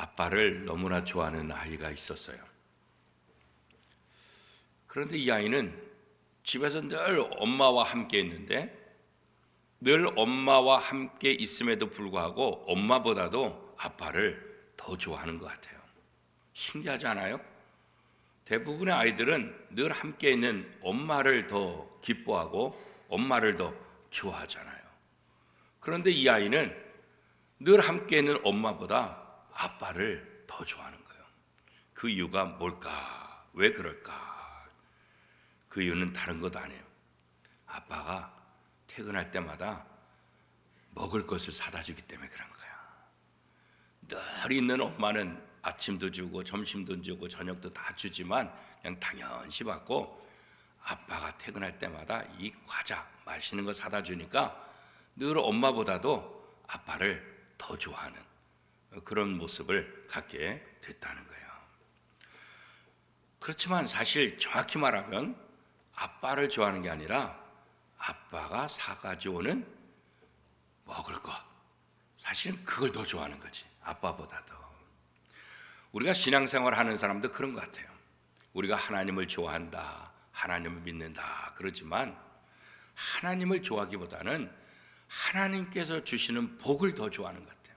아빠를 너무나 좋아하는 아이가 있었어요. 그런데 이 아이는 집에서 늘 엄마와 함께 있는데 늘 엄마와 함께 있음에도 불구하고 엄마보다도 아빠를 더 좋아하는 것 같아요. 신기하지 않아요? 대부분의 아이들은 늘 함께 있는 엄마를 더 기뻐하고 엄마를 더 좋아하잖아요. 그런데 이 아이는 늘 함께 있는 엄마보다 아빠를 더 좋아하는 거예요. 그 이유가 뭘까? 왜 그럴까? 그 이유는 다른 것 아니에요. 아빠가 퇴근할 때마다 먹을 것을 사다 주기 때문에 그런 거야. 늘 있는 엄마는 아침도 주고 점심도 주고 저녁도 다 주지만 그냥 당연시 받고, 아빠가 퇴근할 때마다 이 과자 맛있는 거 사다 주니까 늘 엄마보다도 아빠를 더 좋아하는 그런 모습을 갖게 됐다는 거예요. 그렇지만 사실 정확히 말하면 아빠를 좋아하는 게 아니라 아빠가 사가지고 오는 먹을 것, 사실은 그걸 더 좋아하는 거지, 아빠보다도. 우리가 신앙생활 하는 사람도 그런 것 같아요. 우리가 하나님을 좋아한다, 하나님을 믿는다 그러지만 하나님을 좋아하기보다는 하나님께서 주시는 복을 더 좋아하는 것 같아요.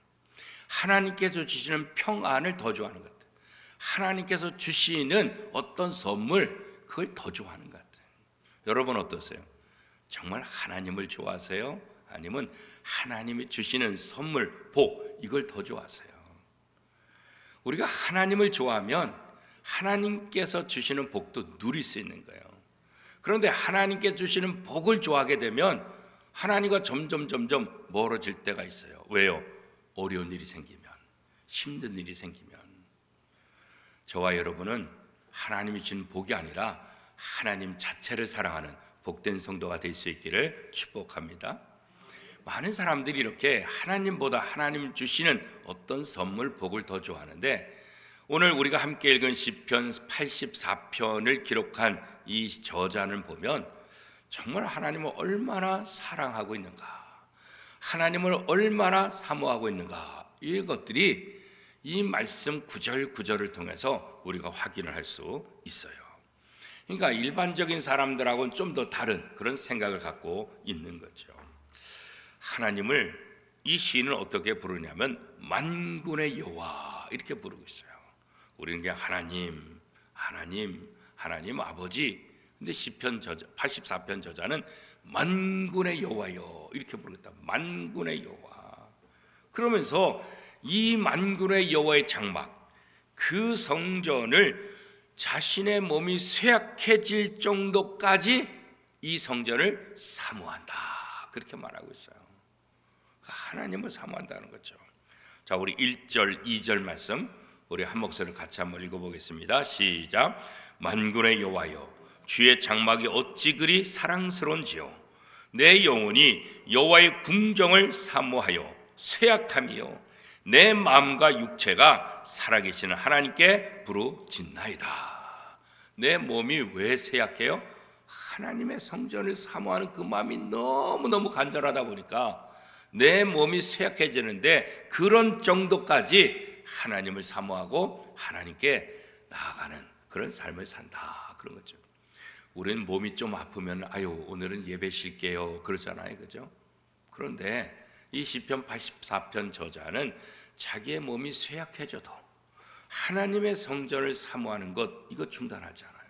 하나님께서 주시는 평안을 더 좋아하는 것 같아요. 하나님께서 주시는 어떤 선물, 그걸 더 좋아하는 것 같아요. 여러분 어떠세요? 정말 하나님을 좋아하세요? 아니면 하나님이 주시는 선물, 복, 이걸 더 좋아하세요? 우리가 하나님을 좋아하면 하나님께서 주시는 복도 누릴 수 있는 거예요. 그런데 하나님께 주시는 복을 좋아하게 되면 하나님과 점점 멀어질 때가 있어요. 왜요? 어려운 일이 생기면, 힘든 일이 생기면. 저와 여러분은 하나님이 주신 복이 아니라 하나님 자체를 사랑하는 복된 성도가 될 수 있기를 축복합니다. 많은 사람들이 이렇게 하나님보다 하나님 주시는 어떤 선물, 복을 더 좋아하는데, 오늘 우리가 함께 읽은 시편 84편을 기록한 이 저자는 보면 정말 하나님을 얼마나 사랑하고 있는가, 하나님을 얼마나 사모하고 있는가, 이것들이 이 말씀 구절구절을 통해서 우리가 확인을 할 수 있어요. 그러니까 일반적인 사람들하고는 좀 더 다른 그런 생각을 갖고 있는 거죠. 하나님을 이 시인은 어떻게 부르냐면 만군의 여호와 이렇게 부르고 있어요. 우리는 그냥 하나님 아버지. 근데 시편 저자 84편 저자는 만군의 여호와여 이렇게 부르겠다. 만군의 여호와. 그러면서 이 만군의 여호와의 장막, 그 성전을 자신의 몸이 쇠약해질 정도까지 이 성전을 사모한다, 그렇게 말하고 있어요. 하나님을 사모한다는 거죠. 자, 우리 1절, 2절 말씀 우리 한 목소리를 같이 한번 읽어보겠습니다. 시작. 만군의 여호와여, 주의 장막이 어찌 그리 사랑스러운지요. 내 영혼이 여호와의 궁정을 사모하여 쇠약함이요, 내 마음과 육체가 살아계시는 하나님께 부르짖나이다. 내 몸이 왜 쇠약해요? 하나님의 성전을 사모하는 그 마음이 너무너무 간절하다 보니까 내 몸이 쇠약해지는데, 그런 정도까지 하나님을 사모하고 하나님께 나아가는 그런 삶을 산다, 그런 거죠. 우리는 몸이 좀 아프면 아유 오늘은 예배 쉴게요 그러잖아요, 그죠? 그런데 이 시편 84편 저자는 자기의 몸이 쇠약해져도 하나님의 성전을 사모하는 것, 이거 중단하지 않아요.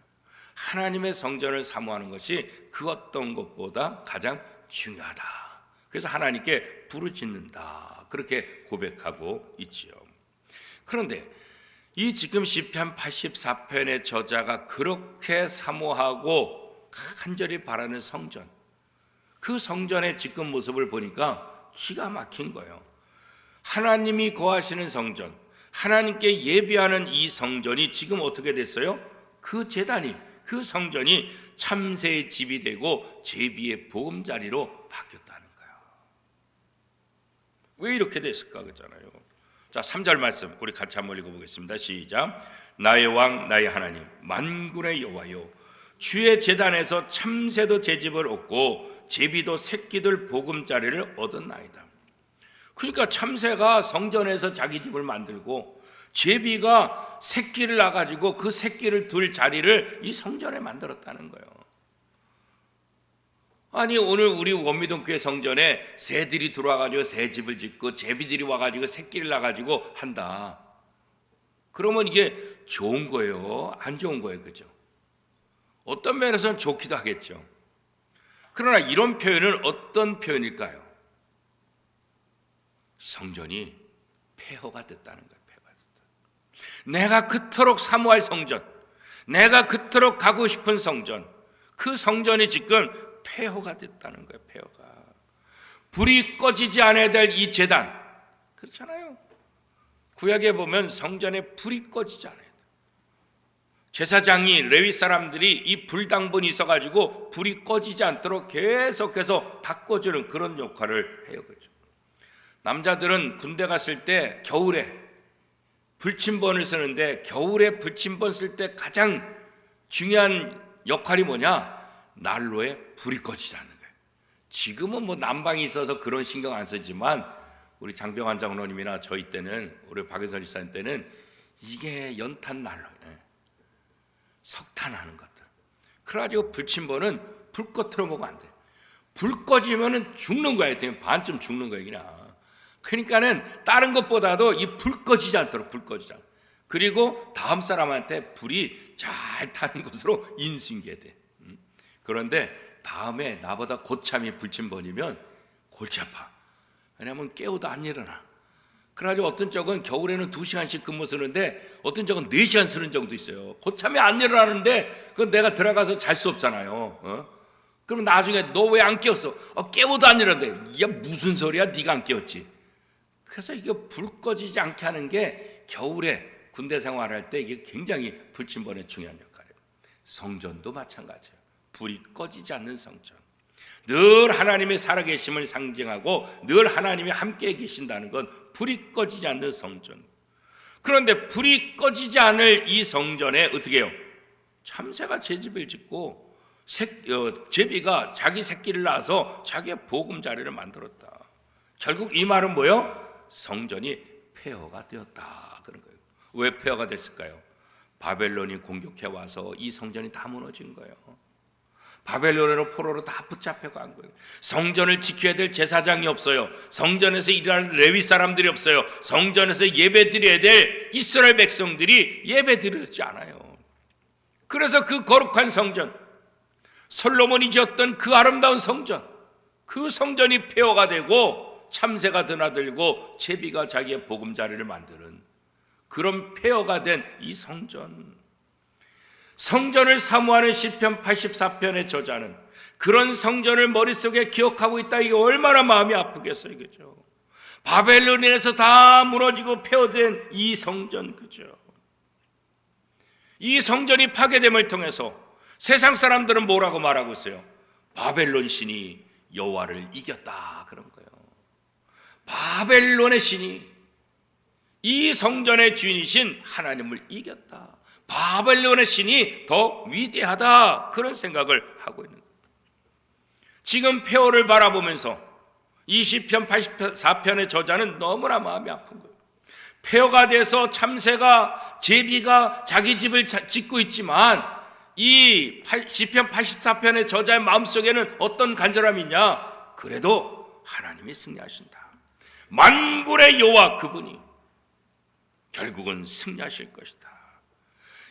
하나님의 성전을 사모하는 것이 그 어떤 것보다 가장 중요하다. 그래서 하나님께 부르짖는다, 그렇게 고백하고 있지요. 그런데 이 지금 시편 84편의 저자가 그렇게 사모하고 간절히 바라는 성전, 그 성전의 지금 모습을 보니까 기가 막힌 거예요. 하나님이 거하시는 성전, 하나님께 예배하는 이 성전이 지금 어떻게 됐어요? 그 제단이, 그 성전이 참새의 집이 되고 제비의 보금자리로 바뀌었다는 거예요. 왜 이렇게 됐을까 그러잖아요. 자, 3절 말씀 우리 같이 한번 읽어보겠습니다. 시작. 나의 왕 나의 하나님 만군의 여호와여, 주의 제단에서 참새도 제 집을 얻고 제비도 새끼들 보금자리를 얻었나이다. 그러니까 참새가 성전에서 자기 집을 만들고 제비가 새끼를 낳아가지고 그 새끼를 둘 자리를 이 성전에 만들었다는 거예요. 아니 오늘 우리 원미동교회 성전에 새들이 들어와가지고 새 집을 짓고 제비들이 와가지고 새끼를 낳아가지고 한다. 그러면 이게 좋은 거예요? 안 좋은 거예요? 그죠? 어떤 면에서는 좋기도 하겠죠. 그러나 이런 표현은 어떤 표현일까요? 성전이 폐허가 됐다는 거예요. 폐허가 됐다. 내가 그토록 사모할 성전, 내가 그토록 가고 싶은 성전, 그 성전이 지금 폐허가 됐다는 거예요. 폐허가. 불이 꺼지지 않아야 될 이 제단, 그렇잖아요. 구약에 보면 성전에 불이 꺼지지 않아요. 제사장이 레위 사람들이 이 불당분이 있어가지고 불이 꺼지지 않도록 계속해서 바꿔주는 그런 역할을 해요. 그렇죠? 남자들은 군대 갔을 때 겨울에 불침번을 쓰는데 겨울에 불침번 쓸 때 가장 중요한 역할이 뭐냐? 난로에 불이 꺼지지 않는 거예요. 지금은 뭐 난방이 있어서 그런 신경 안 쓰지만 우리 장병환 장로님이나 저희 때는 우리 박은선 지사님 때는 이게 연탄 난로, 석탄 하는 것들. 그래가지고 불침번은 불 꺼 틀어먹으면 안 돼. 불 꺼지면은 죽는 거예요. 반쯤 죽는 거예요, 그냥. 그러니까는 다른 것보다도 이 불 꺼지지 않도록 불 꺼지지 않도록. 그리고 다음 사람한테 불이 잘 타는 것으로 인수인계야 돼. 그런데 다음에 나보다 고참이 불침번이면 골치 아파. 왜냐하면 깨워도 안 일어나. 그래가지고 어떤 쪽은 겨울에는 2시간씩 근무 쓰는데 어떤 쪽은 4시간 쓰는 정도 있어요. 고참이 안 일어나는데 그건 내가 들어가서 잘 수 없잖아요. 그럼 나중에 너 왜 안 깨웠어? 깨워도 안 일어나는데. 야 무슨 소리야? 네가 안 깨웠지. 그래서 이게 불 꺼지지 않게 하는 게 겨울에 군대 생활할 때 이게 굉장히 불침번의 중요한 역할이에요. 성전도 마찬가지예요. 불이 꺼지지 않는 성전. 늘 하나님의 살아계심을 상징하고 늘 하나님이 함께 계신다는 건 불이 꺼지지 않는 성전. 그런데 불이 꺼지지 않을 이 성전에 어떻게 해요? 참새가 제 집을 짓고 제비가 자기 새끼를 낳아서 자기의 보금자리를 만들었다. 결국 이 말은 뭐예요? 성전이 폐허가 되었다 그런 거예요. 왜 폐허가 됐을까요? 바벨론이 공격해 와서 이 성전이 다 무너진 거예요. 바벨론으로 포로로 다 붙잡혀간 거예요. 성전을 지켜야 될 제사장이 없어요. 성전에서 일할 레위 사람들이 없어요. 성전에서 예배 드려야 될 이스라엘 백성들이 예배 드리지 않아요. 그래서 그 거룩한 성전, 솔로몬이 지었던 그 아름다운 성전, 그 성전이 폐허가 되고 참새가 드나들고 제비가 자기의 보금자리를 만드는 그런 폐허가 된 이 성전. 성전을 사모하는 시편 84편의 저자는 그런 성전을 머릿속에 기억하고 있다. 이게 얼마나 마음이 아프겠어요. 그죠? 바벨론에서 다 무너지고 폐허된 이 성전, 그죠? 이 성전이 파괴됨을 통해서 세상 사람들은 뭐라고 말하고 있어요? 바벨론 신이 여호와를 이겼다 그런 거예요. 바벨론의 신이 이 성전의 주인이신 하나님을 이겼다. 바벨론의 신이 더 위대하다 그런 생각을 하고 있는 거예요. 지금 폐허를 바라보면서 이 시편 84편의 저자는 너무나 마음이 아픈 거예요. 폐허가 돼서 참새가 제비가 자기 집을 짓고 있지만 이 시편 84편의 저자의 마음속에는 어떤 간절함이 있냐? 그래도 하나님이 승리하신다. 만군의 여호와 그분이 결국은 승리하실 것이다.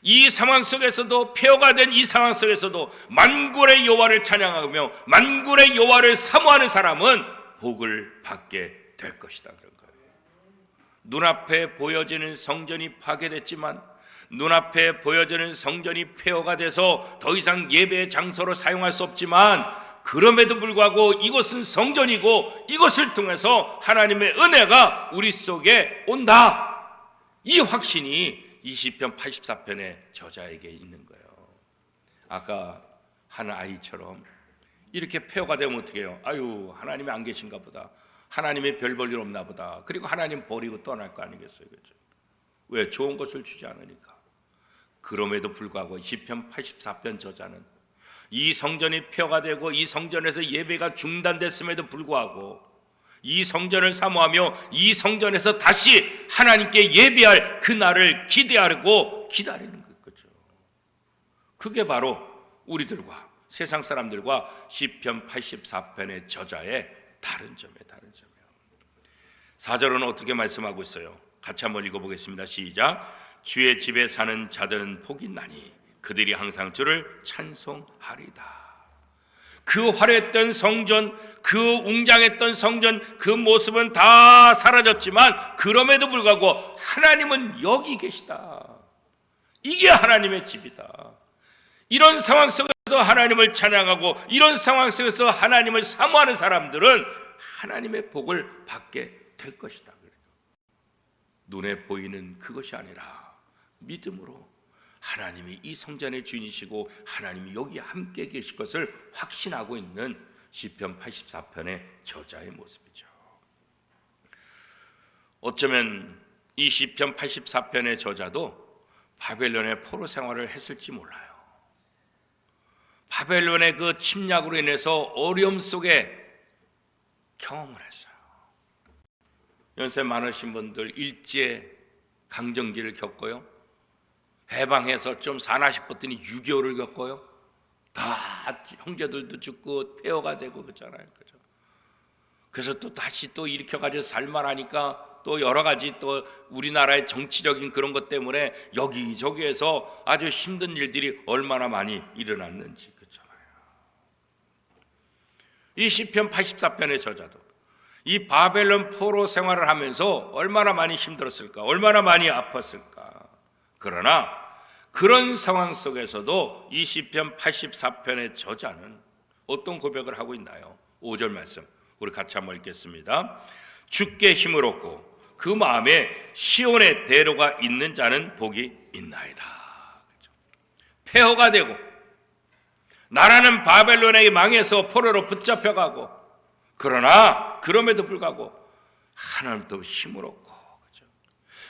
이 상황 속에서도 폐허가 된 이 상황 속에서도 만군의 여호와를 찬양하며 만군의 여호와를 사모하는 사람은 복을 받게 될 것이다 그런 거예요. 눈앞에 보여지는 성전이 파괴됐지만 눈앞에 보여지는 성전이 폐허가 돼서 더 이상 예배의 장소로 사용할 수 없지만 그럼에도 불구하고 이곳은 성전이고 이것을 통해서 하나님의 은혜가 우리 속에 온다. 이 확신이 이 시편 84편의 저자에게 있는 거예요. 아까 한 아이처럼 이렇게 폐허가 되면 어떻게 해요? 아유 하나님이 안 계신가 보다. 하나님이 별 볼 일 없나 보다. 그리고 하나님 버리고 떠날 거 아니겠어요? 그렇죠? 왜? 좋은 것을 주지 않으니까. 그럼에도 불구하고 시편 84편 저자는 이 성전이 폐허가 되고 이 성전에서 예배가 중단됐음에도 불구하고 이 성전을 사모하며 이 성전에서 다시 하나님께 예배할 그날을 기대하고 기다리는 거죠. 그게 바로 우리들과 세상 사람들과 시편 84편의 저자의 다른 점이에요. 4절은 어떻게 말씀하고 있어요? 같이 한번 읽어보겠습니다. 시작. 주의 집에 사는 자들은 복이 나니 그들이 항상 주를 찬송하리다. 그 화려했던 성전, 그 웅장했던 성전, 그 모습은 다 사라졌지만 그럼에도 불구하고 하나님은 여기 계시다. 이게 하나님의 집이다. 이런 상황 속에서 하나님을 찬양하고 이런 상황 속에서 하나님을 사모하는 사람들은 하나님의 복을 받게 될 것이다. 눈에 보이는 그것이 아니라 믿음으로 하나님이 이 성전의 주인이시고 하나님이 여기 함께 계실 것을 확신하고 있는 시편 84편의 저자의 모습이죠. 어쩌면 이 시편 84편의 저자도 바벨론의 포로 생활을 했을지 몰라요. 바벨론의 그 침략으로 인해서 어려움 속에 경험을 했어요. 연세 많으신 분들 일제 강점기를 겪고요. 해방해서 좀 사나 싶었더니 6.25를 겪고요. 다 형제들도 죽고 폐허가 되고 그렇잖아요. 그죠? 그래서 또 다시 또 일으켜가지고 살만하니까 또 여러 가지 또 우리나라의 정치적인 그런 것 때문에 여기저기에서 아주 힘든 일들이 얼마나 많이 일어났는지 그렇잖아요. 이 시편 84편의 저자도 이 바벨론 포로 생활을 하면서 얼마나 많이 힘들었을까, 얼마나 많이 아팠을까. 그러나 그런 상황 속에서도 이 시편 84편의 저자는 어떤 고백을 하고 있나요? 5절 말씀 우리 같이 한번 읽겠습니다. 주께 힘을 얻고 그 마음에 시온의 대로가 있는 자는 복이 있나이다. 폐허가 되고 나라는 바벨론에게 망해서 포로로 붙잡혀가고 그러나 그럼에도 불구하고 하나님도 힘을 얻고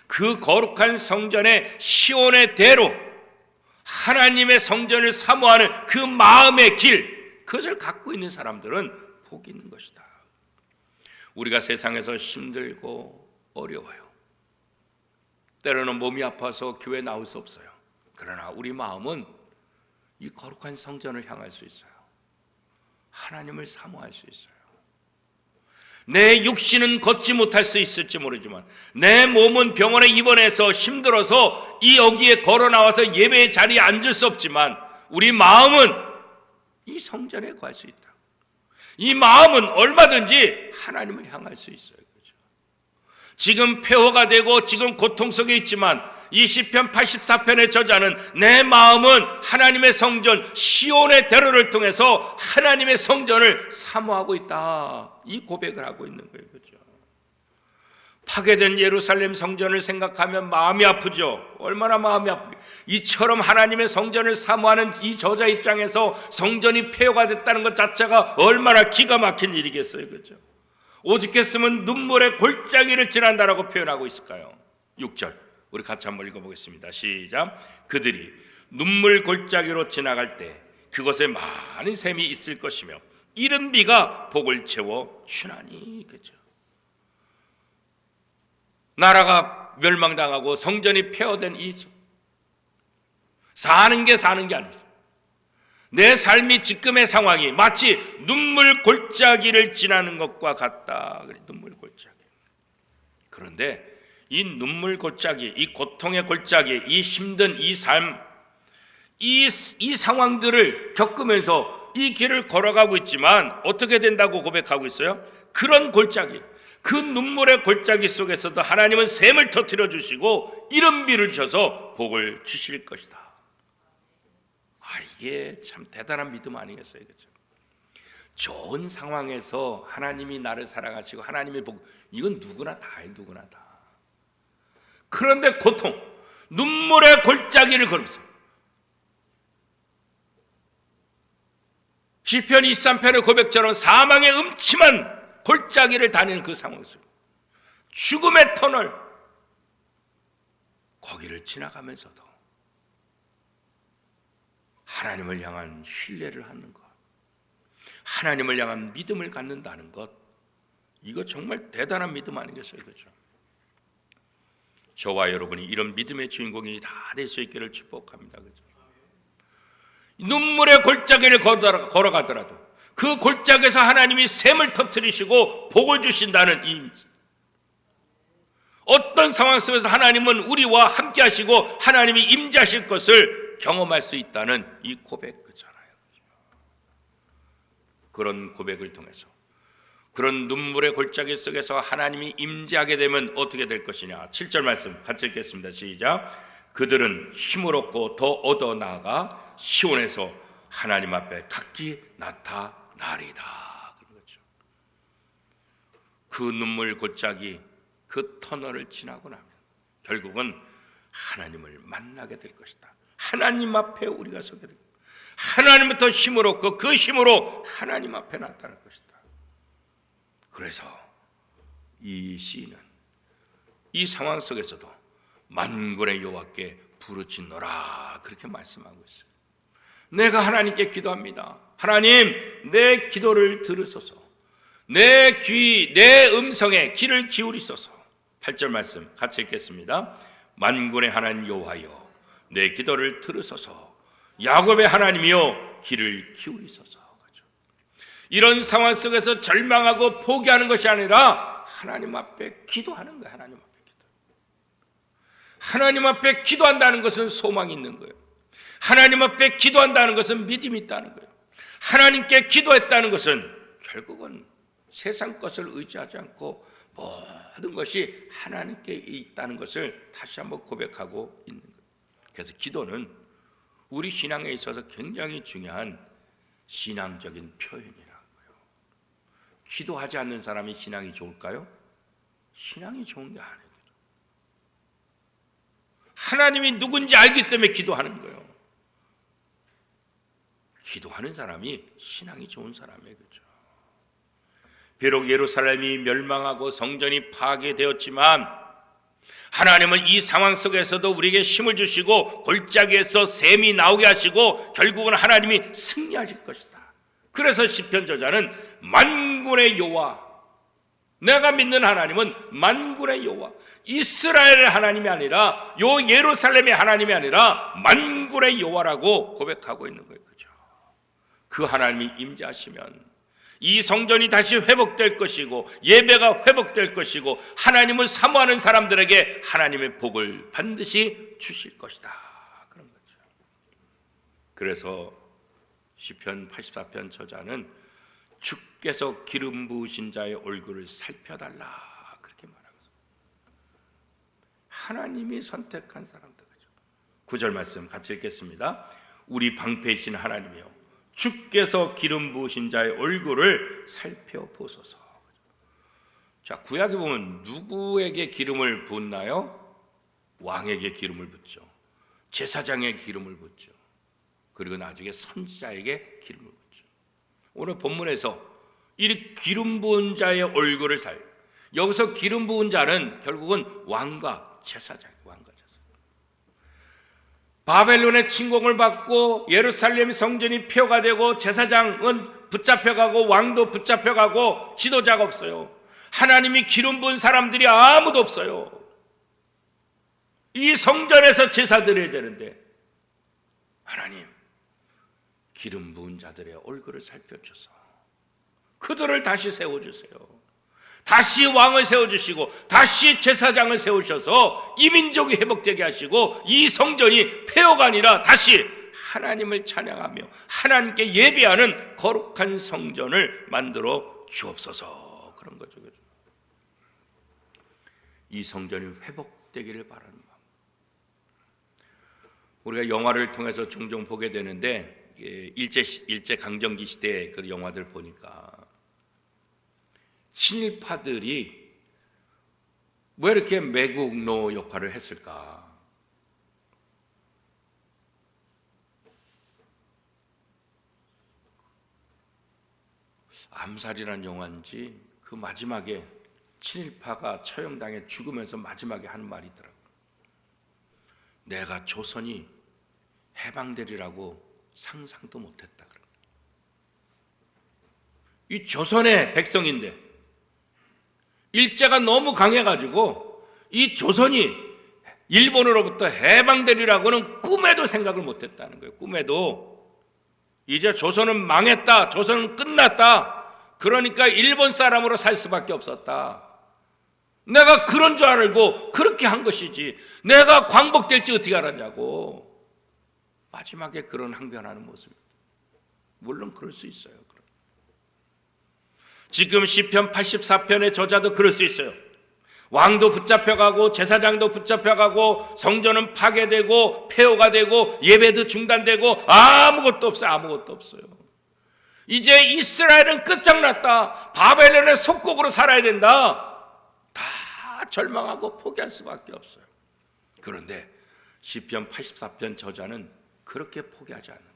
그 거룩한 성전의 시온의 대로 하나님의 성전을 사모하는 그 마음의 길 그것을 갖고 있는 사람들은 복이 있는 것이다. 우리가 세상에서 힘들고 어려워요. 때로는 몸이 아파서 교회 나올 수 없어요. 그러나 우리 마음은 이 거룩한 성전을 향할 수 있어요. 하나님을 사모할 수 있어요. 내 육신은 걷지 못할 수 있을지 모르지만 내 몸은 병원에 입원해서 힘들어서 이 여기에 걸어 나와서 예배의 자리에 앉을 수 없지만 우리 마음은 이 성전에 갈 수 있다. 이 마음은 얼마든지 하나님을 향할 수 있어요. 그렇죠? 지금 폐허가 되고 지금 고통 속에 있지만 이 시편 84편의 저자는 내 마음은 하나님의 성전 시온의 대로를 통해서 하나님의 성전을 사모하고 있다. 이 고백을 하고 있는 거예요. 그렇죠? 파괴된 예루살렘 성전을 생각하면 마음이 아프죠. 얼마나 마음이 아프게. 이처럼 하나님의 성전을 사모하는 이 저자 입장에서 성전이 폐허가 됐다는 것 자체가 얼마나 기가 막힌 일이겠어요. 그렇죠? 오죽했으면 눈물의 골짜기를 지난다라고 표현하고 있을까요? 6절 우리 같이 한번 읽어보겠습니다. 시작. 그들이 눈물 골짜기로 지나갈 때 그것에 많은 샘이 있을 것이며 이른 비가 복을 채워 주나니. 그죠? 나라가 멸망당하고 성전이 폐허된 이 사는 게 아니죠. 내 삶이 지금의 상황이 마치 눈물 골짜기를 지나는 것과 같다. 눈물 골짜기. 그런데 이 눈물 골짜기, 이 고통의 골짜기, 이 힘든 이 삶, 이 상황들을 겪으면서 이 길을 걸어가고 있지만 어떻게 된다고 고백하고 있어요? 그런 골짜기, 그 눈물의 골짜기 속에서도 하나님은 샘을 터뜨려 주시고 이른 비를 주셔서 복을 주실 것이다. 이게 참 대단한 믿음 아니겠어요? 그렇죠? 좋은 상황에서 하나님이 나를 사랑하시고 하나님의 복, 이건 누구나 다예요. 누구나 다. 그런데 고통, 눈물의 골짜기를 걸으면서 시편 23편의 고백처럼 사망의 음침한 골짜기를 다니는 그 상황 속 죽음의 터널 거기를 지나가면서도 하나님을 향한 신뢰를 하는 것, 하나님을 향한 믿음을 갖는다는 것, 이거 정말 대단한 믿음 아니겠어요? 그렇죠? 저와 여러분이 이런 믿음의 주인공이 다 될 수 있기를 축복합니다. 그렇죠? 눈물의 골짜기를 걸어가더라도 그 골짜기에서 하나님이 샘을 터뜨리시고 복을 주신다는 이 어떤 상황 속에서 하나님은 우리와 함께 하시고 하나님이 임재하실 것을 경험할 수 있다는 이 고백 그잖아요. 그런 고백을 통해서 그런 눈물의 골짜기 속에서 하나님이 임재하게 되면 어떻게 될 것이냐. 7절 말씀 같이 읽겠습니다. 시작. 그들은 힘을 얻고 더 얻어 나아가 시온에서 하나님 앞에 각기 나타나리다. 그런 거죠. 그 눈물 골짜기 그 터널을 지나고 나면 결국은 하나님을 만나게 될 것이다. 하나님 앞에 우리가 서게 될 것이다. 하나님부터 힘을 얻고 그 힘으로 하나님 앞에 나타날 것이다. 그래서 이 시인은 이 상황 속에서도 만군의 여호와께 부르짖노라 그렇게 말씀하고 있어요. 내가 하나님께 기도합니다. 하나님 내 기도를 들으소서. 내 귀, 내 음성에 귀를 기울이소서. 8절 말씀 같이 읽겠습니다. 만군의 하나님 여호와여 내 기도를 들으소서. 야곱의 하나님이여 귀를 기울이소서. 이런 상황 속에서 절망하고 포기하는 것이 아니라 하나님 앞에 기도하는 거예요. 하나님 앞에 기도. 하나님 앞에 기도한다는 것은 소망이 있는 거예요. 하나님 앞에 기도한다는 것은 믿음이 있다는 거예요. 하나님께 기도했다는 것은 결국은 세상 것을 의지하지 않고 모든 것이 하나님께 있다는 것을 다시 한번 고백하고 있는 거예요. 그래서 기도는 우리 신앙에 있어서 굉장히 중요한 신앙적인 표현이라는 거예요. 기도하지 않는 사람이 신앙이 좋을까요? 신앙이 좋은 게 아니에요. 하나님이 누군지 알기 때문에 기도하는 거예요. 기도하는 사람이 신앙이 좋은 사람이에요. 그렇죠? 비록 예루살렘이 멸망하고 성전이 파괴되었지만 하나님은 이 상황 속에서도 우리에게 힘을 주시고 골짜기에서 샘이 나오게 하시고 결국은 하나님이 승리하실 것이다. 그래서 시편 저자는 만군의 여호와, 내가 믿는 하나님은 만군의 여호와, 이스라엘의 하나님이 아니라 요 예루살렘의 하나님이 아니라 만군의 여호와라고 고백하고 있는 거예요. 그죠? 그 하나님이 임재하시면 이 성전이 다시 회복될 것이고 예배가 회복될 것이고 하나님을 사모하는 사람들에게 하나님의 복을 반드시 주실 것이다. 그런 거죠. 그래서 시편 84편 저자는 주께서 기름 부으신 자의 얼굴을 살펴달라 그렇게 말하고 있습니다. 하나님이 선택한 사람들. 9절 말씀 같이 읽겠습니다. 우리 방패이신 하나님이여 주께서 기름 부으신 자의 얼굴을 살펴보소서. 자, 구약에 보면 누구에게 기름을 붓나요? 왕에게 기름을 붓죠. 제사장에게 기름을 붓죠. 그리고 나중에 선지자에게 기름을 붓죠. 오늘 본문에서 이 기름 부은 자의 얼굴을 여기서 기름 부은 자는 결국은 왕과 제사장, 왕과 제사장. 바벨론의 침공을 받고 예루살렘 성전이 폐허가 되고 제사장은 붙잡혀가고 왕도 붙잡혀가고 지도자가 없어요. 하나님이 기름 부은 사람들이 아무도 없어요. 이 성전에서 제사 드려야 되는데 하나님 기름 부은 자들의 얼굴을 살펴주셔서 그들을 다시 세워주세요. 다시 왕을 세워주시고 다시 제사장을 세우셔서 이 민족이 회복되게 하시고 이 성전이 폐허가 아니라 다시 하나님을 찬양하며 하나님께 예배하는 거룩한 성전을 만들어 주옵소서. 그런 거죠. 이 성전이 회복되기를 바라는 마음. 우리가 영화를 통해서 종종 보게 되는데 일제 강점기 시대의 그 영화들 보니까 친일파들이 왜 이렇게 매국노 역할을 했을까? 암살이라는 영화인지 그 마지막에 친일파가 처형당해 죽으면서 마지막에 하는 말이 있더라고요. 내가 조선이 해방되리라고 상상도 못했다. 이 조선의 백성인데 일제가 너무 강해가지고 이 조선이 일본으로부터 해방되리라고는 꿈에도 생각을 못했다는 거예요. 꿈에도. 이제 조선은 망했다, 조선은 끝났다, 그러니까 일본 사람으로 살 수밖에 없었다. 내가 그런 줄 알고 그렇게 한 것이지 내가 광복될지 어떻게 알았냐고. 마지막에 그런 항변하는 모습입니다. 물론 그럴 수 있어요. 지금 시편 84편의 저자도 그럴 수 있어요. 왕도 붙잡혀가고 제사장도 붙잡혀가고 성전은 파괴되고 폐허가 되고 예배도 중단되고 아무것도 없어요. 아무것도 없어요. 이제 이스라엘은 끝장났다, 바벨론의 속국으로 살아야 된다, 다 절망하고 포기할 수밖에 없어요. 그런데 시편 84편 저자는 그렇게 포기하지 않는 거예요.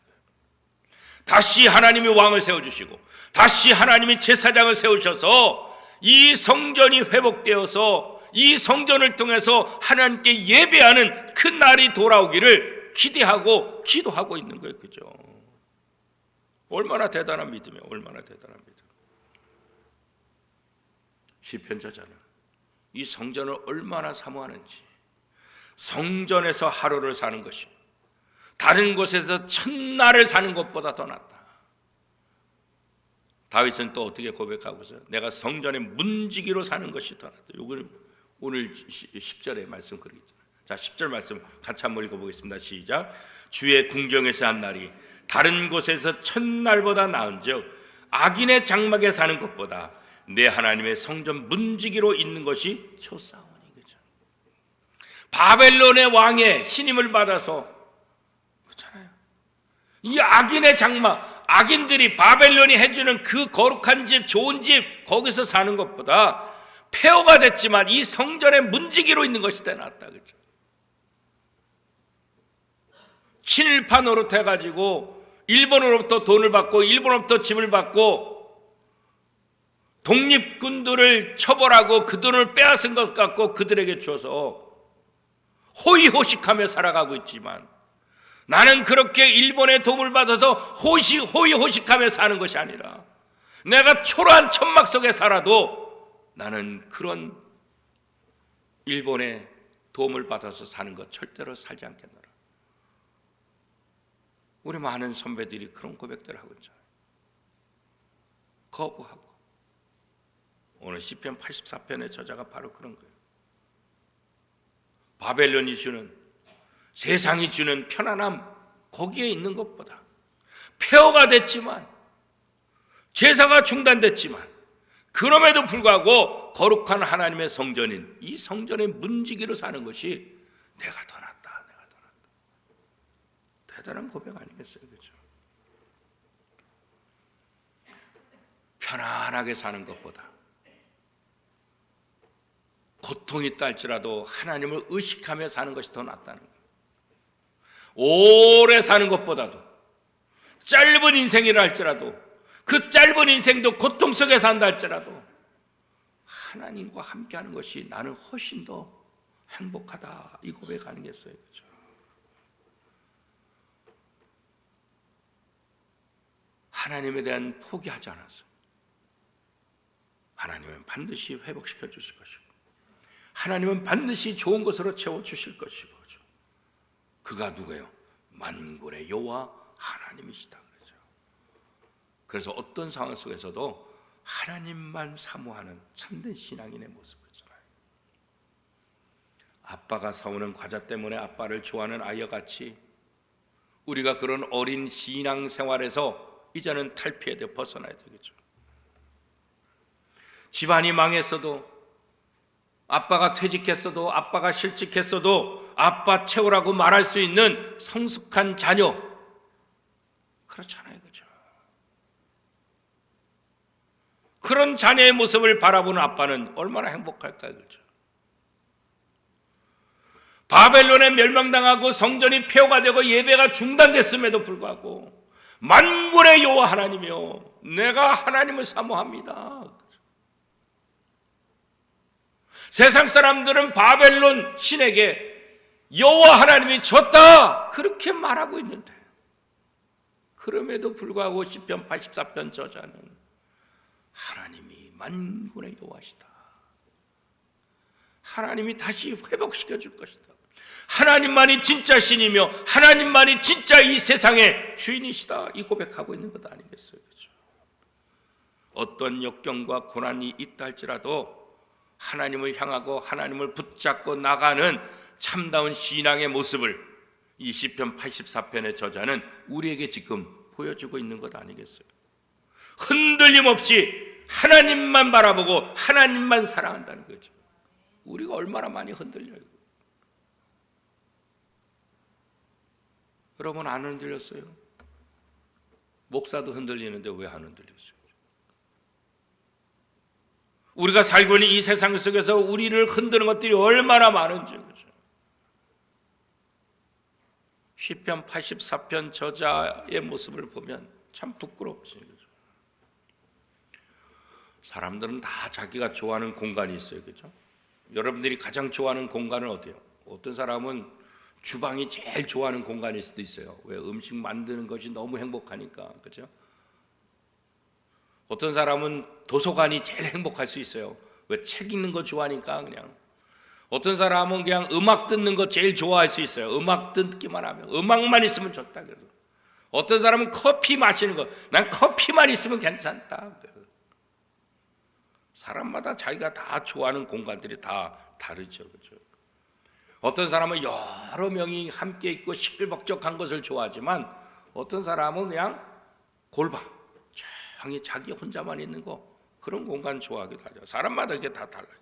다시 하나님이 왕을 세워주시고 다시 하나님이 제사장을 세우셔서 이 성전이 회복되어서 이 성전을 통해서 하나님께 예배하는 그 날이 돌아오기를 기대하고 기도하고 있는 거예요. 그죠? 얼마나 대단한 믿음이에요. 얼마나 대단한 믿음. 시편 저자는 이 성전을 얼마나 사모하는지, 성전에서 하루를 사는 것이 다른 곳에서 천날을 사는 것보다 더 낫다. 다윗은 또 어떻게 고백하고 있어요? 내가 성전의 문지기로 사는 것이 더 낫다. 이걸 오늘 10절의 말씀 그러고 있잖아요. 자, 10절 말씀 같이 한번 읽어보겠습니다. 시작. 주의 궁정에서 한 날이 다른 곳에서 천날보다 나은즉 악인의 장막에 사는 것보다 내 하나님의 성전 문지기로 있는 것이 좋사오니. 그죠? 바벨론의 왕의 신임을 받아서, 그렇잖아요, 이 악인의 장막, 악인들이 바벨론이 해주는 그 거룩한 집, 좋은 집, 거기서 사는 것보다 폐허가 됐지만 이 성전의 문지기로 있는 것이 더 낫다. 그죠? 친일파 노릇해가지고 일본으로부터 돈을 받고 일본으로부터 집을 받고 독립군들을 처벌하고 그 돈을 빼앗은 것 같고 그들에게 줘서 호의호식하며 살아가고 있지만, 나는 그렇게 일본의 도움을 받아서 호의호식하며 사는 것이 아니라 내가 초라한 천막 속에 살아도 나는 그런 일본의 도움을 받아서 사는 것 절대로 살지 않겠노라. 우리 많은 선배들이 그런 고백들을 하고 있잖아요. 거부하고. 오늘 시편 84편의 저자가 바로 그런 거예요. 바벨론이 주는, 세상이 주는 편안함, 거기에 있는 것보다 폐허가 됐지만, 제사가 중단됐지만, 그럼에도 불구하고 거룩한 하나님의 성전인 이 성전의 문지기로 사는 것이 내가 더 낫다. 내가 더 낫다. 대단한 고백 아니겠어요? 그렇죠? 편안하게 사는 것보다 고통이 있다 할지라도 하나님을 의식하며 사는 것이 더 낫다는 거예요. 오래 사는 것보다도 짧은 인생이라 할지라도 그 짧은 인생도 고통 속에 산다 할지라도 하나님과 함께하는 것이 나는 훨씬 더 행복하다, 이 고백 아니겠어요? 그렇죠? 하나님에 대한 포기하지 않았어요. 하나님은 반드시 회복시켜 주실 것이고, 하나님은 반드시 좋은 것으로 채워주실 것이고, 그렇죠? 그가 누구예요? 만군의 여호와 하나님이시다. 그렇죠? 그래서 어떤 상황 속에서도 하나님만 사모하는 참된 신앙인의 모습, 그렇잖아요. 아빠가 사오는 과자 때문에 아빠를 좋아하는 아이와 같이 우리가 그런 어린 신앙 생활에서 이제는 탈피해야 돼, 벗어나야 되겠죠. 집안이 망했어도, 아빠가 퇴직했어도, 아빠가 실직했어도 아빠 채우라고 말할 수 있는 성숙한 자녀, 그렇잖아요. 그죠? 그런 자녀의 모습을 바라보는 아빠는 얼마나 행복할까요? 그죠? 바벨론에 멸망당하고 성전이 폐허가 되고 예배가 중단됐음에도 불구하고 만군의 여호와 하나님이여, 내가 하나님을 사모합니다. 세상 사람들은 바벨론 신에게 여호와 하나님이 졌다 그렇게 말하고 있는데, 그럼에도 불구하고 시편 84편 저자는 하나님이 만군의 여호와시다, 하나님이 다시 회복시켜 줄 것이다. 하나님만이 진짜 신이며 하나님만이 진짜 이 세상의 주인이시다. 이 고백하고 있는 것 아니겠어요? 그렇죠? 어떤 역경과 고난이 있다 할지라도 하나님을 향하고 하나님을 붙잡고 나가는 참다운 신앙의 모습을 이 시편 84편의 저자는 우리에게 지금 보여주고 있는 것 아니겠어요? 흔들림 없이 하나님만 바라보고 하나님만 사랑한다는 거죠. 우리가 얼마나 많이 흔들려요. 여러분 안 흔들렸어요? 목사도 흔들리는데 왜 안 흔들렸어요? 우리가 살고 있는 이 세상 속에서 우리를 흔드는 것들이 얼마나 많은지. 그렇죠? 시편 84편 저자의 모습을 보면 참 부끄럽지. 그렇죠? 사람들은 다 자기가 좋아하는 공간이 있어요. 그렇죠? 여러분들이 가장 좋아하는 공간은 어때요? 어떤 사람은 주방이 제일 좋아하는 공간일 수도 있어요. 왜? 음식 만드는 것이 너무 행복하니까. 그렇죠? 어떤 사람은 도서관이 제일 행복할 수 있어요. 왜? 책 읽는 거 좋아하니까. 그냥 어떤 사람은 그냥 음악 듣는 거 제일 좋아할 수 있어요. 음악 듣기만 하면, 음악만 있으면 좋다. 그래서 어떤 사람은 커피 마시는 거, 난 커피만 있으면 괜찮다. 사람마다 자기가 다 좋아하는 공간들이 다 다르죠. 그렇죠? 어떤 사람은 여러 명이 함께 있고 시끌벅적한 것을 좋아하지만 어떤 사람은 그냥 골방, 조용히 자기 혼자만 있는 거, 그런 공간 좋아하기도 하죠. 사람마다 이게 다 달라요.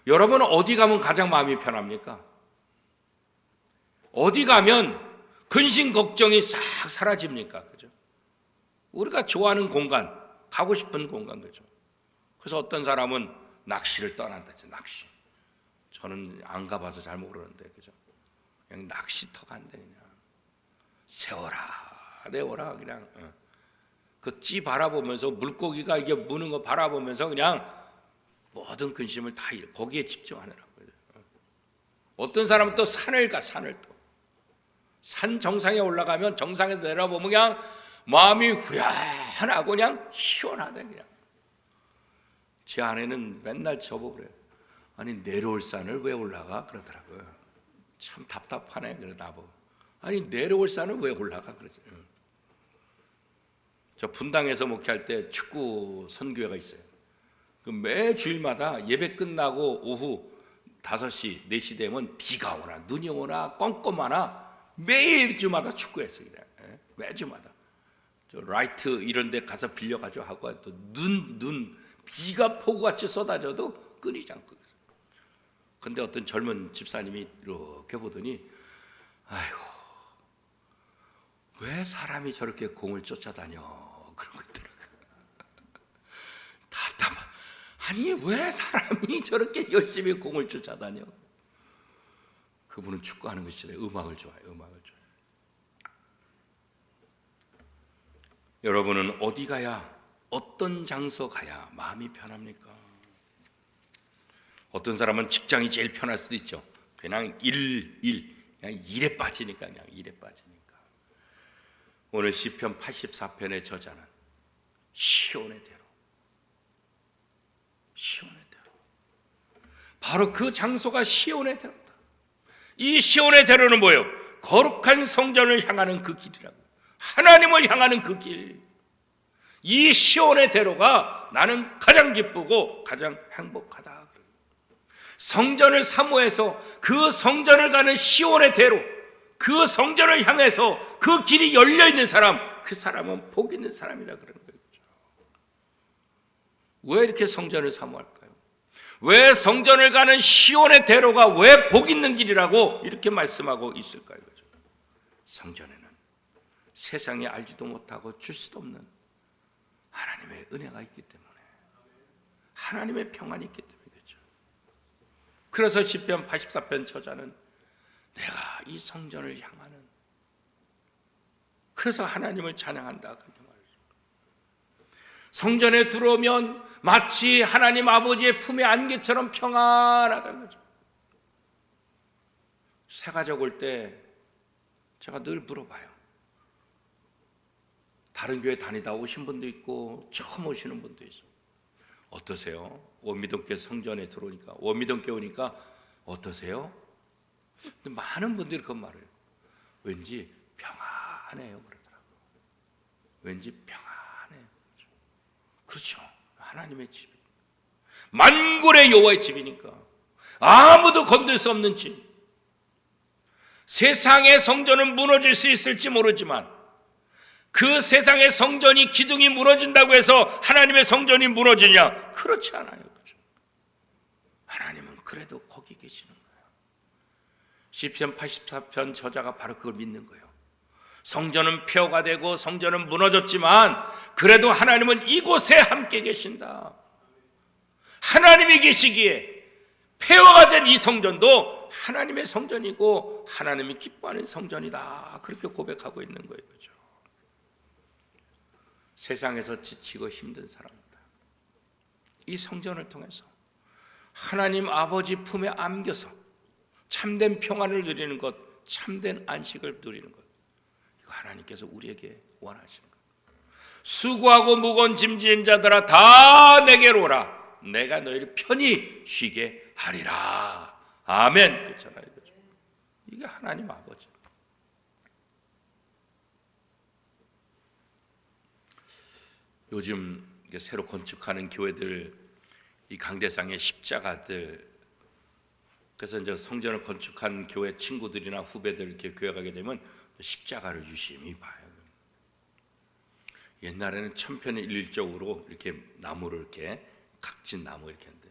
여러분은 어디 가면 가장 마음이 편합니까? 어디 가면 근심 걱정이 싹 사라집니까? 그죠? 우리가 좋아하는 공간, 가고 싶은 공간. 그죠? 그래서 어떤 사람은 낚시를 떠난다. 낚시. 저는 안 가봐서 잘 모르는데, 그죠? 그냥 낚시터 간대, 그냥. 세워라, 내워라, 그냥. 그 찌 바라보면서 물고기가 이게 무는 거 바라보면서 그냥 모든 근심을 다 거기에 집중하느라고. 어떤 사람은 또 산을 가, 산을 또. 산 정상에 올라가면 정상에 내려보면 그냥 마음이 후련하고 그냥 시원하대, 그냥. 제 아내는 맨날 저보고 그래요. 아니 내려올 산을 왜 올라가? 그러더라고요. 참 답답하네. 그래 나보고. 아니 내려올 산을 왜 올라가? 그러죠. 저 분당에서 목회할 때 축구 선교회가 있어요. 그 매 주일마다 예배 끝나고 오후 5시, 4시 되면 비가 오나 눈이 오나 껌껌하나 매주마다 축구했어요. 그냥. 매주마다. 저 라이트 이런 데 가서 빌려가지고 하고 또 비가 폭우같이 쏟아져도 끊이지 않고. 근데 어떤 젊은 집사님이 이렇게 보더니 아이고 왜 사람이 저렇게 공을 쫓아다녀 그런 거 있더라고요. 답답하. 아니 왜 사람이 저렇게 열심히 공을 쫓아다녀? 그분은 축구하는 것이 아니라 음악을 좋아해요. 음악을 좋아해요. 여러분은 어디 가야, 어떤 장소 가야 마음이 편합니까? 어떤 사람은 직장이 제일 편할 수도 있죠. 그냥 그냥 일에 빠지니까, 그냥 일에 빠지니까. 오늘 시편 84편의 저자는 시온의 대로, 시온의 대로. 바로 그 장소가 시온의 대로다. 이 시온의 대로는 뭐예요? 거룩한 성전을 향하는 그 길이라고. 하나님을 향하는 그 길. 이 시온의 대로가 나는 가장 기쁘고 가장 행복하다. 성전을 사모해서 그 성전을 가는 시온의 대로, 그 성전을 향해서 그 길이 열려있는 사람, 그 사람은 복 있는 사람이라 그런 거죠. 왜 이렇게 성전을 사모할까요? 왜 성전을 가는 시온의 대로가 왜 복 있는 길이라고 이렇게 말씀하고 있을까요? 성전에는 세상에 알지도 못하고 줄 수도 없는 하나님의 은혜가 있기 때문에, 하나님의 평안이 있기 때문에. 그래서 시편 84편 저자는 내가 이 성전을 향하는, 그래서 하나님을 찬양한다 그렇게 말이죠. 성전에 들어오면 마치 하나님 아버지의 품에 안개처럼 평안하다는 거죠. 새가족 올 때 제가 늘 물어봐요. 다른 교회 다니다 오신 분도 있고 처음 오시는 분도 있어요. 어떠세요? 원미동교회 성전에 들어오니까, 원미동교회 오니까 어떠세요? 근데 많은 분들이 그 말을 해요. 왠지 평안해요 그러더라고요. 왠지 평안해요. 그렇죠. 하나님의 집, 만군의 여호와의 집이니까, 아무도 건들 수 없는 집. 세상의 성전은 무너질 수 있을지 모르지만 그 세상의 성전이 기둥이 무너진다고 해서 하나님의 성전이 무너지냐? 그렇지 않아요. 그렇죠? 하나님은 그래도 거기 계시는 거예요. 시편 84편 저자가 바로 그걸 믿는 거예요. 성전은 폐허가 되고 성전은 무너졌지만 그래도 하나님은 이곳에 함께 계신다. 하나님이 계시기에 폐허가 된 이 성전도 하나님의 성전이고 하나님이 기뻐하는 성전이다. 그렇게 고백하고 있는 거예요. 그렇죠? 세상에서 지치고 힘든 사람들, 이 성전을 통해서 하나님 아버지 품에 안겨서 참된 평안을 누리는 것, 참된 안식을 누리는 것, 이거 하나님께서 우리에게 원하시는 것. 수고하고 무거운 짐진 자들아 다 내게로 오라. 내가 너희를 편히 쉬게 하리라. 아멘. 그렇잖아요. 그렇죠? 이게 하나님 아버지. 요즘 새로 건축하는 교회들, 이 강대상의 십자가들, 그래서 이제 성전을 건축한 교회 친구들이나 후배들 이렇게 교회 가게 되면 십자가를 유심히 봐요. 옛날에는 천편일률적으로 이렇게 나무를 이렇게 각진 나무 이렇게 하는데,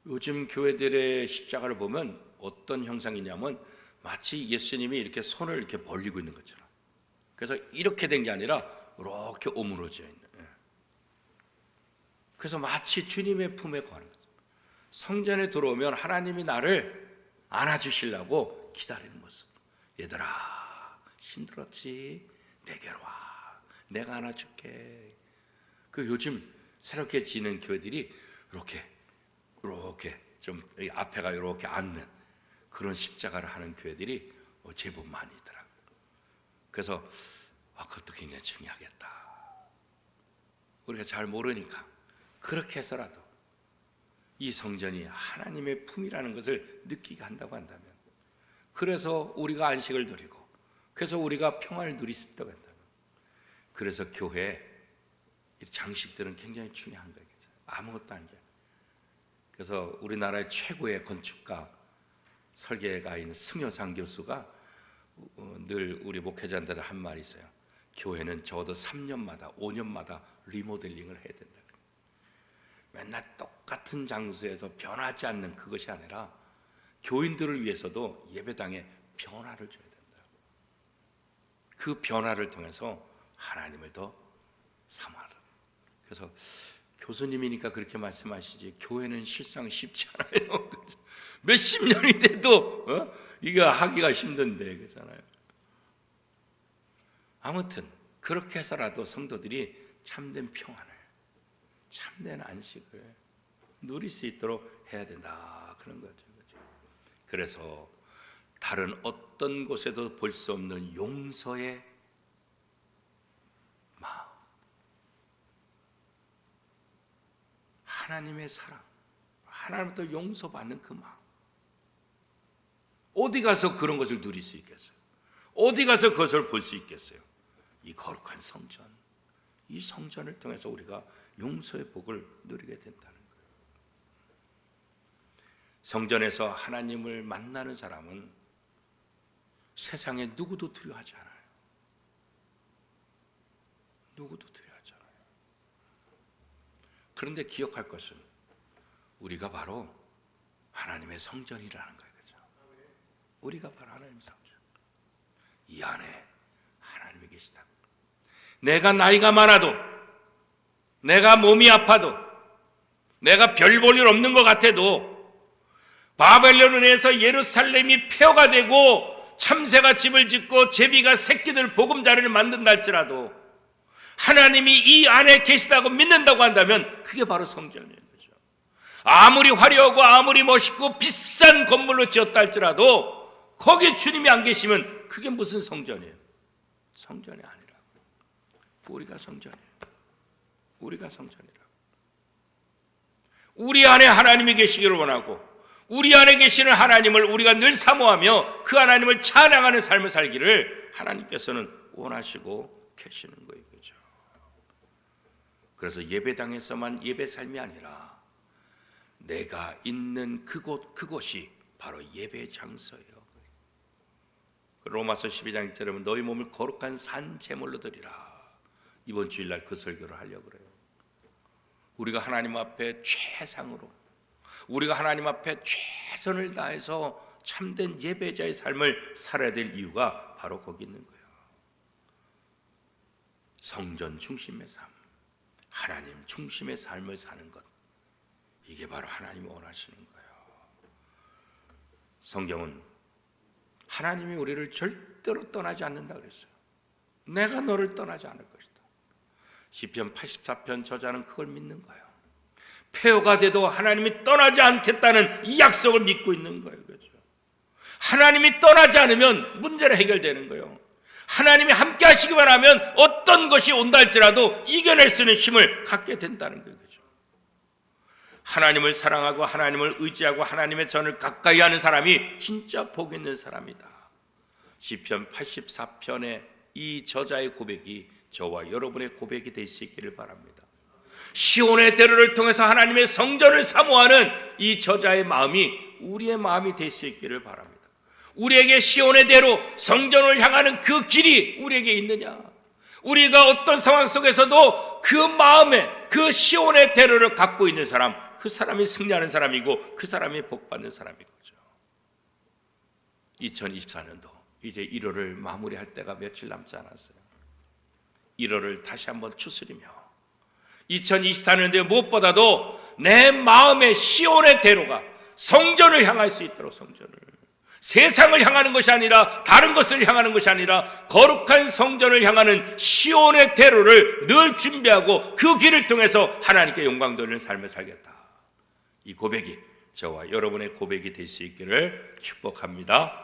요즘 교회들의 십자가를 보면 어떤 형상이냐면 마치 예수님이 이렇게 손을 이렇게 벌리고 있는 것처럼, 그래서 이렇게 된 게 아니라 이렇게 오므러져 있는. 그래서 마치 주님의 품에 거하는 거죠. 성전에 들어오면 하나님이 나를 안아주시려고 기다리는 모습. 얘들아 힘들었지? 내게로 와. 내가 안아줄게. 그 요즘 새롭게 지는 교회들이 이렇게 좀 앞에가 이렇게 앉는 그런 십자가를 하는 교회들이 제법 많이 있더라고요. 그래서 그것도 굉장히 중요하겠다. 우리가 잘 모르니까 그렇게 해서라도 이 성전이 하나님의 품이라는 것을 느끼게 한다고 한다면, 그래서 우리가 안식을 누리고, 그래서 우리가 평안을 누릴 수 있다고 한다면, 그래서 교회 장식들은 굉장히 중요한 거예요. 아무것도 아니에요. 그래서 우리나라의 최고의 건축가 설계가인 승효상 교수가 늘 우리 목회자들한테 한 말이 있어요. 교회는 적어도 3년마다 5년마다 리모델링을 해야 된다. 맨날 똑같은 장소에서 변하지 않는 그것이 아니라 교인들을 위해서도 예배당에 변화를 줘야 된다. 그 변화를 통해서 하나님을 더 사모하라. 그래서 교수님이니까 그렇게 말씀하시지, 교회는 실상 쉽지 않아요. 몇십 년이 돼도 이거 하기가 힘든데, 그렇잖아요. 아무튼 그렇게 해서라도 성도들이 참된 평안을, 참된 안식을 누릴 수 있도록 해야 된다, 그런 거죠. 그래서 다른 어떤 곳에도 볼 수 없는 용서의 마음, 하나님의 사랑, 하나님부터 용서받는 그 마음, 어디 가서 그런 것을 누릴 수 있겠어요? 어디 가서 그것을 볼 수 있겠어요? 이 거룩한 성전, 이 성전을 통해서 우리가 용서의 복을 누리게 된다는 거예요. 성전에서 하나님을 만나는 사람은 세상에 누구도 두려워하지 않아요. 누구도 두려워하지 않아요. 그런데 기억할 것은 우리가 바로 하나님의 성전이라는 거예요. 그렇죠? 우리가 바로 하나님의 성전. 이 안에 하나님이 계시다. 내가 나이가 많아도, 내가 몸이 아파도, 내가 별 볼 일 없는 것 같아도, 바벨론에 의해서 예루살렘이 폐허가 되고 참새가 집을 짓고 제비가 새끼들 보금자리를 만든다 할지라도 하나님이 이 안에 계시다고 믿는다고 한다면 그게 바로 성전이에요. 아무리 화려하고 아무리 멋있고 비싼 건물로 지었다 할지라도 거기에 주님이 안 계시면 그게 무슨 성전이에요? 성전이 아니라고. 우리가 성전이에요. 우리가 성전이라고. 우리 안에 하나님이 계시기를 원하고 우리 안에 계시는 하나님을 우리가 늘 사모하며 그 하나님을 찬양하는 삶을 살기를 하나님께서는 원하시고 계시는 거예요. 그죠? 그래서 예배당에서만 예배 삶이 아니라 내가 있는 그곳이 바로 예배 장소예요. 로마서 12장 1절에 너희 몸을 거룩한 산 제물로 드리라. 이번 주일날 그 설교를 하려고 그래요. 우리가 하나님 앞에 최상으로, 우리가 하나님 앞에 최선을 다해서 참된 예배자의 삶을 살아야 될 이유가 바로 거기 있는 거예요. 성전 중심의 삶, 하나님 중심의 삶을 사는 것, 이게 바로 하나님이 원하시는 거예요. 성경은 하나님이 우리를 절대로 떠나지 않는다 그랬어요. 내가 너를 떠나지 않을 것이다. 시편 84편 저자는 그걸 믿는 거예요. 폐허가 돼도 하나님이 떠나지 않겠다는 이 약속을 믿고 있는 거예요. 그렇죠? 하나님이 떠나지 않으면 문제는 해결되는 거예요. 하나님이 함께 하시기만 하면 어떤 것이 온다 할지라도 이겨낼 수 있는 힘을 갖게 된다는 거예요. 그렇죠? 하나님을 사랑하고 하나님을 의지하고 하나님의 전을 가까이 하는 사람이 진짜 복 있는 사람이다. 시편 84편의 이 저자의 고백이 저와 여러분의 고백이 될 수 있기를 바랍니다. 시온의 대로를 통해서 하나님의 성전을 사모하는 이 저자의 마음이 우리의 마음이 될 수 있기를 바랍니다. 우리에게 시온의 대로 성전을 향하는 그 길이 우리에게 있느냐? 우리가 어떤 상황 속에서도 그 마음에 그 시온의 대로를 갖고 있는 사람, 그 사람이 승리하는 사람이고 그 사람이 복받는 사람인 거죠. 2024년도 이제 1월을 마무리할 때가 며칠 남지 않았어요. 1월을 다시 한번 추스리며 2024년도에 무엇보다도 내 마음의 시온의 대로가 성전을 향할 수 있도록, 성전을, 세상을 향하는 것이 아니라 다른 것을 향하는 것이 아니라 거룩한 성전을 향하는 시온의 대로를 늘 준비하고 그 길을 통해서 하나님께 영광 돌리는 삶을 살겠다. 이 고백이 저와 여러분의 고백이 될 수 있기를 축복합니다.